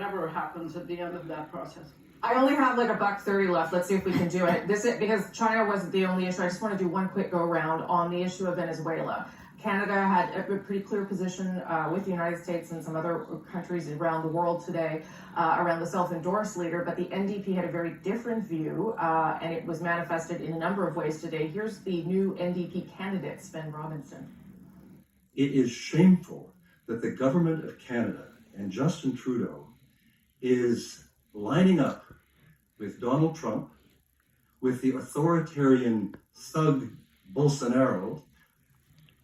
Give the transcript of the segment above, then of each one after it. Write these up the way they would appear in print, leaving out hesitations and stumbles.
whatever happens at the end of that process. I only have like $1.30 left. Let's see if we can do it. This is because China wasn't the only issue. I just want to do one quick go around on the issue of Venezuela. Canada had a pretty clear position with the United States and some other countries around the world today around the self-endorsed leader, but the NDP had a very different view, and it was manifested in a number of ways today. Here's the new NDP candidate, Sven Robinson. It is shameful that the government of Canada and Justin Trudeau is lining up with Donald Trump, with the authoritarian thug Bolsonaro,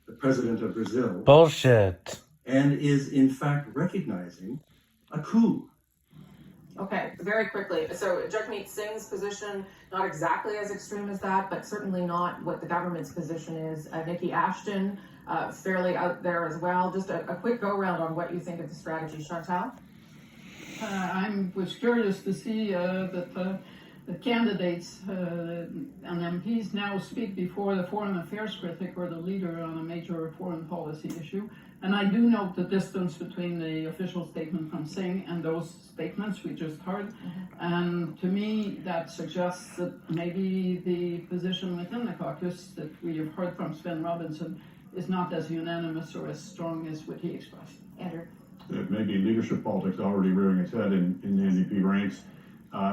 the president of Brazil. Bullshit. And is in fact recognizing a coup. Okay, very quickly. So Jagmeet Singh's position, not exactly as extreme as that, but certainly not what the government's position is. Nikki Ashton, fairly out there as well. Just a quick go around on what you think of the strategy, Chantal. I was curious to see that the candidates and MPs now speak before the foreign affairs critic or the leader on a major foreign policy issue. And I do note the distance between the official statement from Singh and those statements we just heard. And to me, that suggests that maybe the position within the caucus that we have heard from Sven Robinson is not as unanimous or as strong as what he expressed. Andrew. That maybe leadership politics already rearing its head in the NDP ranks.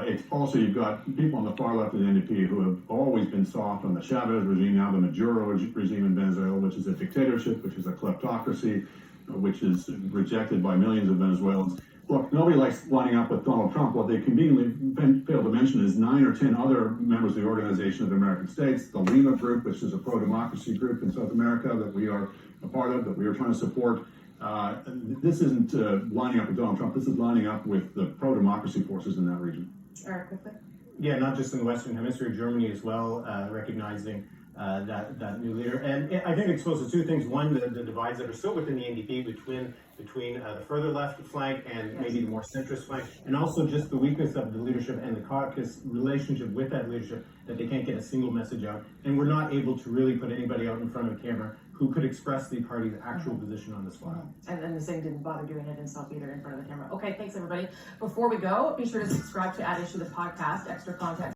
It's also, you've got people on the far left of the NDP who have always been soft on the Chavez regime, now the Maduro regime in Venezuela, which is a dictatorship, which is a kleptocracy, which is rejected by millions of Venezuelans. Look, nobody likes lining up with Donald Trump. What they conveniently fail to mention is 9 or 10 other members of the Organization of the American States, the Lima Group, which is a pro-democracy group in South America that we are a part of, that we are trying to support. This isn't lining up with Donald Trump. This is lining up with the pro-democracy forces in that region. Eric, quickly. Yeah, not just in the Western Hemisphere, Germany as well, recognizing that new leader. And I think it exposes two things. One, the divides that are still within the NDP between the further left flank and maybe the more centrist flank, and also just the weakness of the leadership and the caucus relationship with that leadership, that they can't get a single message out. And we're not able to really put anybody out in front of a camera who could express the party's actual position on this file. And then the Singh didn't bother doing it himself either in front of the camera. Okay, thanks everybody. Before we go, be sure to subscribe to At Issue the podcast, extra content.